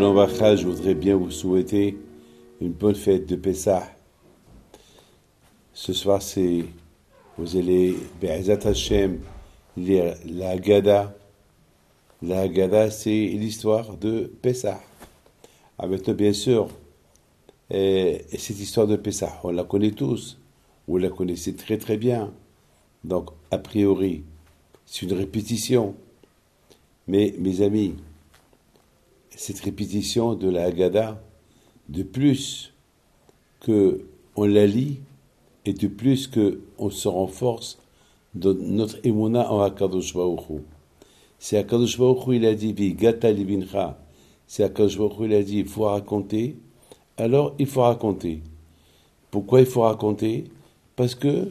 Shalom Vacha, je voudrais bien vous souhaiter une bonne fête de Pessah. Ce soir, vous allez, Be'ezat Hashem, lire la Haggadah. La Haggadah, c'est l'histoire de Pessah. Maintenant, bien sûr, cette histoire de Pessah, on la connaît tous. Vous la connaissez très très bien. Donc, a priori, c'est une répétition. Mais, mes amis, cette répétition de la Haggadah, de plus qu'on la lit, et de plus qu'on se renforce dans notre émouna en HaKadosh Baruch Hu. C'est HaKadosh Baruch Hu, il a dit, Vigata libincha. C'est HaKadosh Baruch Hu, il a dit, il faut raconter. Alors, il faut raconter. Pourquoi il faut raconter? Parce que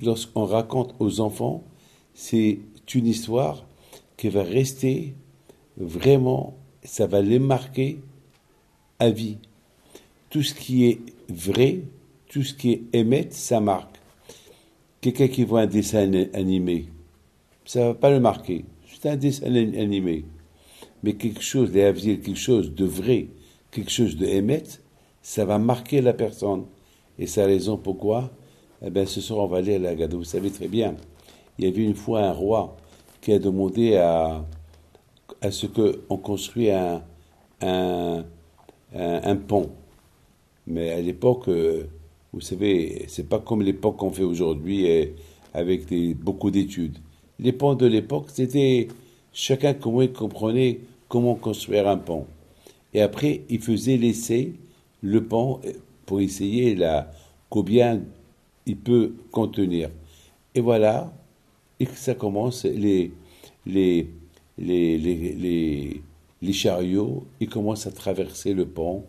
lorsqu'on raconte aux enfants, c'est une histoire qui va rester vraiment, ça va les marquer à vie. Tout ce qui est vrai, tout ce qui est émet, ça marque. Quelqu'un qui voit un dessin animé, ça ne va pas le marquer. C'est un dessin animé. Mais quelque chose, quelque chose de vrai, quelque chose de émet, ça va marquer la personne. Et c'est la raison pourquoi, ce soir on va lire la Haggadah. Vous savez très bien, il y avait une fois un roi qui a demandé à ce qu'on construise un pont. Mais à l'époque, vous savez, c'est pas comme l'époque qu'on fait aujourd'hui avec beaucoup d'études. Les ponts de l'époque, c'était chacun comment il comprenait comment construire un pont. Et après, il faisait l'essai, le pont, pour essayer combien il peut contenir. Et voilà, et ça commence, les chariots, ils commencent à traverser le pont.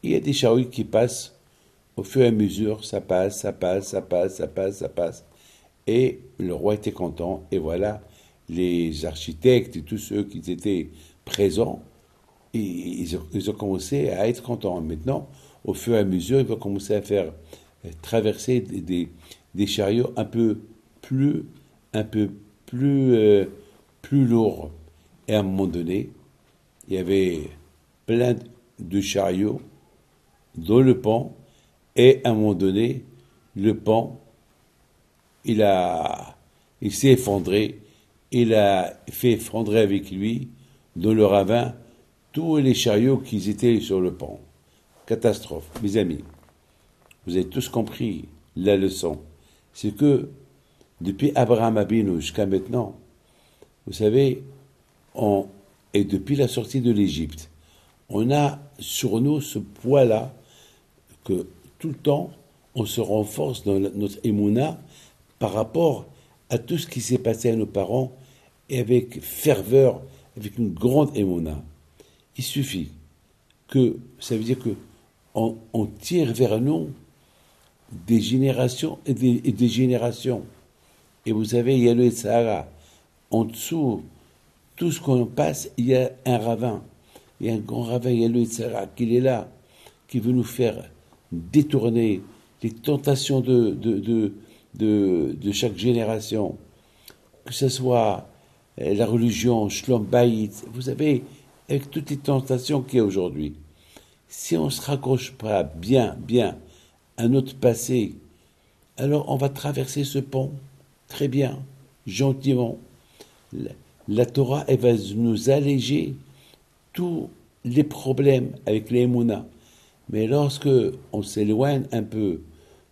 Il y a des chariots qui passent, au fur et à mesure, ça passe. Et le roi était content. Et voilà, les architectes et tous ceux qui étaient présents, ils ont commencé à être contents. Maintenant, au fur et à mesure, ils vont commencer à faire traverser des chariots un peu plus lourds. Et à un moment donné, il y avait plein de chariots dans le pont, et à un moment donné, le pont, il s'est effondré, il a fait effondrer avec lui, dans le ravin, tous les chariots qui étaient sur le pont. Catastrophe. Mes amis, vous avez tous compris la leçon. C'est que, depuis Abraham Abinu jusqu'à maintenant, vous savez, et depuis la sortie de l'Égypte, on a sur nous ce poids-là, que tout le temps, on se renforce dans notre émouna par rapport à tout ce qui s'est passé à nos parents, et avec ferveur, avec une grande émouna. Il suffit ça veut dire que on tire vers nous des générations et des générations. Et vous savez, il y a le Sahara. En dessous, tout ce qu'on passe, il y a un ravin. Il y a un grand ravin, il y a le Sahara qui est là, qui veut nous faire détourner les tentations de chaque génération. Que ce soit la religion, Shlom Bayit, vous savez, avec toutes les tentations qu'il y a aujourd'hui. Si on ne se raccroche pas bien à notre passé, alors on va traverser ce pont très bien, gentiment. La Torah, elle va nous alléger tous les problèmes avec les émounas. Mais lorsque on s'éloigne un peu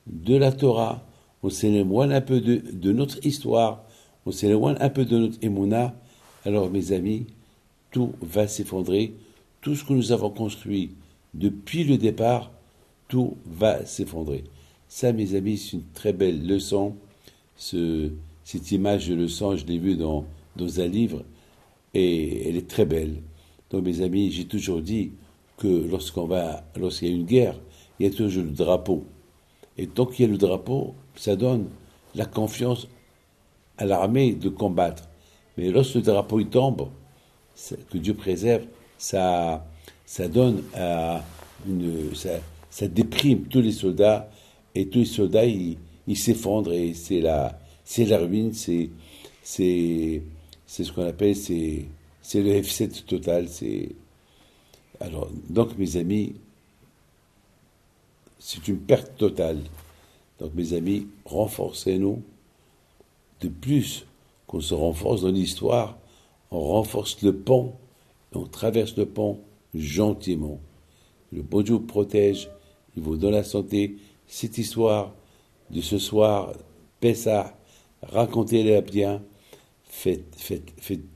de la Torah, on s'éloigne un peu de notre histoire, on s'éloigne un peu de notre émouna, alors mes amis, tout va s'effondrer. Tout ce que nous avons construit depuis le départ, tout va s'effondrer. Ça, mes amis, c'est une très belle leçon. Cette image de leçon, je l'ai vue dans un livre, et elle est très belle. Donc, mes amis, j'ai toujours dit que lorsqu'il y a une guerre, il y a toujours le drapeau. Et tant qu'il y a le drapeau, ça donne la confiance à l'armée de combattre. Mais lorsque le drapeau il tombe, que Dieu préserve, ça donne ça déprime tous les soldats, et tous les soldats ils s'effondrent, et c'est la ruine, c'est ce qu'on appelle, c'est le F7 total, Alors, donc mes amis, c'est une perte totale. Donc mes amis, renforcez-nous. De plus qu'on se renforce dans l'histoire, on renforce le pont, et on traverse le pont gentiment. Le bon Dieu vous protège, il vous donne la santé. Cette histoire de ce soir, Pessah, racontez-la bien. Faites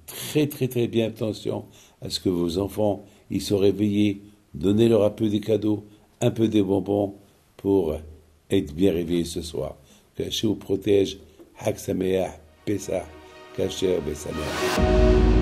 très très très bien attention à ce que vos enfants ils soient réveillés. Donnez-leur un peu des cadeaux, un peu des bonbons pour être bien réveillés ce soir. Que Hachem vous protège. Hag Sameach, Pessah, Kasher, Besameach.